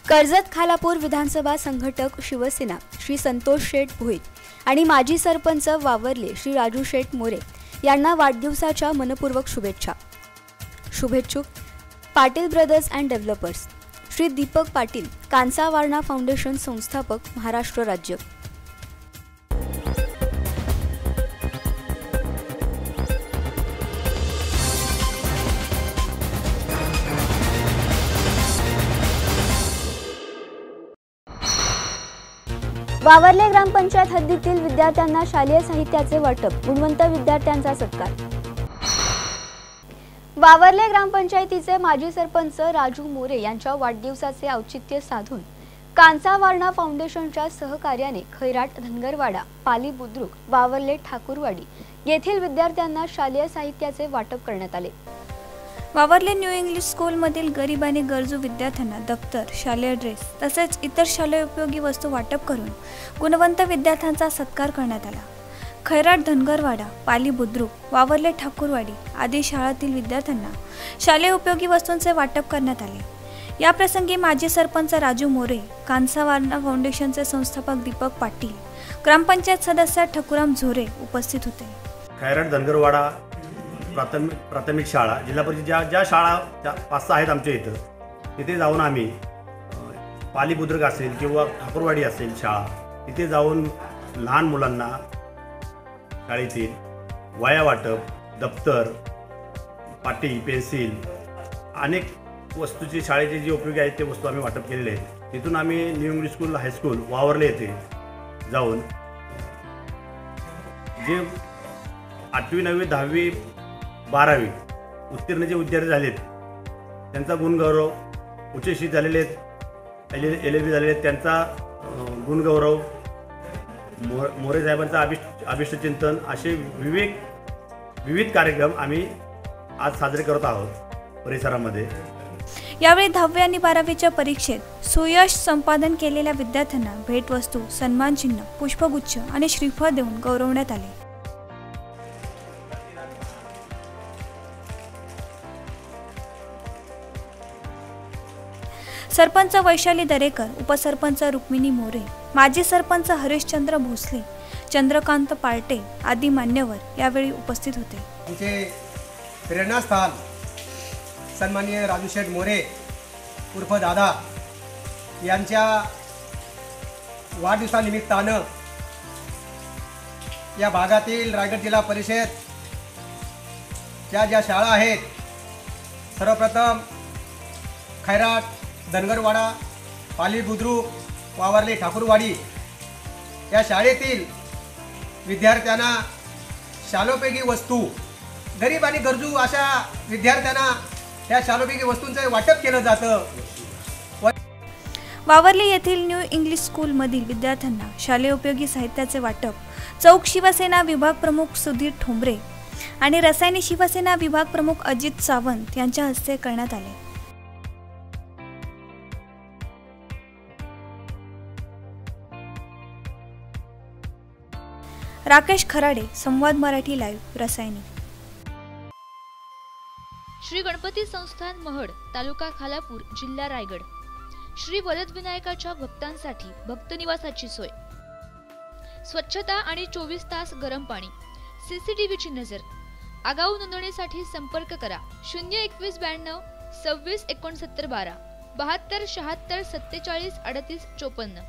कर्जत खालापूर विधानसभा संघटक शिवसेना श्री संतोष शेठ भोईर आणि माजी सरपंच वावरले श्री राजू शेठ मोरे यांना वाढदिवसाच्या मनपूर्वक शुभेच्छा। शुभेच्छुक Patil brothers and developers Shri Deepak Patil, Kansa Warna foundation संस्थापक, महाराष्ट्र राज्य। वावरले ग्रामपंचायत हद्दीतील विद्यार्थ्यांना शालेय साहित्याचे वाटप, गुणवंत विद्यार्थ्यांचा सत्कार। वावरले ग्रामपंचायतीचे माजी सरपंच राजू मोरे यांच्या वाढदिवसाचे औचित्य साधून कांसा वारणा फाउंडेशनच्या सहकार्याने खैराट धनगरवाडा, पाली बुद्रुक, वावरले ठाकूरवाडी येथील विद्यार्थ्यांना शालेय साहित्याचे वाटप करण्यात आले। वावरले न्यू इंग्लिश स्कूलमधील गरीब आणि गरजू विद्यार्थ्यांना दप्तर, शालेय ड्रेस तसेच इतर शालेय उपयोगी वस्तू वाटप करून गुणवंत विद्यार्थ्यांचा सत्कार करण्यात आला। खैराट धनगरवाडा, पाली बुद्रुक, वावरले ठाकूरवाडी आदी शाळांतील विद्यार्थ्यांना शालेय उपयोगी वस्तूंचे वाटप करण्यात आले। या प्रसंगी माजी सरपंच राजू मोरे, कांसा वारणा फाउंडेशनचे संस्थापक दीपक पाटील, ग्रामपंचायत सदस्य ठकुराम झोरे उपस्थित होते। खैराट धनगरवाडा प्राथमिक शाळा, जिल्हा परिषद ज्या शाळा 5-6 आहेत आमच्या इथं, तिथे जाऊन आम्ही पाली बुद्रुक असेल किंवा ठाकूरवाडी असेल शाळा, तिथे जाऊन लहान मुलांना शाळेतील वह्या वाटप, दप्तर, पाटी, पेन्सिल अनेक वस्तूची शाळेचे जे उपयोगी आहेत ते वस्तू आम्ही वाटप केलेले आहेत। तिथून आम्ही न्यू इंग्लिश स्कूल हायस्कूल वावरले येथे जाऊन जे 8वी 9वी 10वी 12वी उत्तीर्ण जे विद्यार्थी झालेत त्यांचा गुणगौरव, उच्च शिक्षित झालेले आहेत, LLB झालेले आहेत, त्यांचा गुणगौरव, मोरे साहेबांचा अभिष्टचिंतन असे विविध कार्यक्रम आम्ही आज साजरे करत आहोत परिसरामध्ये। यावेळी 10वी आणि 12वीच्या परीक्षेत सुयश संपादन केलेल्या विद्यार्थ्यांना भेटवस्तू, सन्मानचिन्ह, पुष्पगुच्छ आणि श्रीफळ देऊन गौरवण्यात आले। सरपंच वैशाली दरेकर, उपसरपंच रुक्मिणी मोरे, माजी सरपंच हरिश्चंद्र भोसले, चंद्रकांत पार्टे आदी मान्यवर यावेळी उपस्थित होते। आमचे प्रेरणास्थान सन्माननीय राजू शेठ मोरे उर्फ दादा यांच्या वाढदिवसानिमित्तानं या भागातील रायगड जिल्हा परिषद ज्या शाळा आहेत, सर्वप्रथम खैराट धनगरवाडा, पाली बुद्रुक, वावरले ठाकूरवाडी या शाळेतील विद्यार्थ्यांना शालोपयोगी वस्तू, गरीब आणि गरजू अशा विद्यार्थ्यांना या शालोपयोगी वस्तूंचे वाटप केलं जातं। वावरले येथील न्यू इंग्लिश स्कूलमधील विद्यार्थ्यांना शालेय उपयोगी साहित्याचे वाटप चौक शिवसेना विभाग प्रमुख सुधीर ठोंबरे आणि रसायनी शिवसेना विभाग प्रमुख अजित सावंत यांच्या हस्ते करण्यात आले। राकेश खराडे, संवाद मराठी लाईव्ह, रसायनी। श्री गणपती संस्थान महड, तालुका खालापूर, जिल्हा रायगड। श्री वरद विनायकाच्या भक्तांसाठी भक्त निवासाची सोय, स्वच्छता आणि 24 तास गरम पाणी, CCTVची नजर। आगाऊ नोंदणीसाठी संपर्क करा 021 92 26 69 12 72 76 47 38 54।